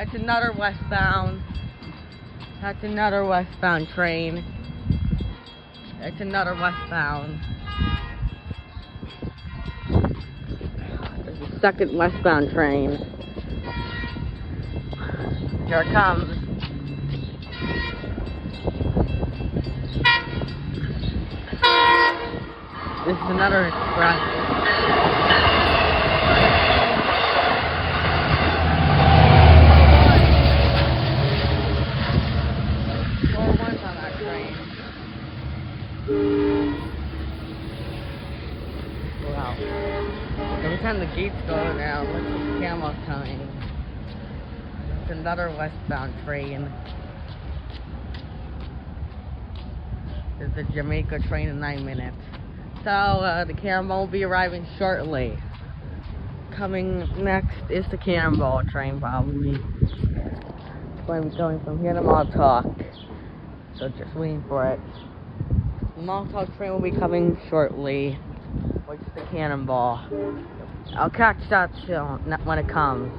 That's another westbound. That's another westbound train. That's another westbound. There's a second westbound train. Here it comes. This is another express. Wow. Every time the gates go down, look at the camel's coming. It's another westbound train. There's the Jamaica train in 9 minutes. So, the camel will be arriving shortly. Coming next is the Cannonball train, probably. It's going to be going from here to Montauk. So, just waiting for it. The Montauk train will be coming shortly, which is the Cannonball. I'll catch that soon when it comes.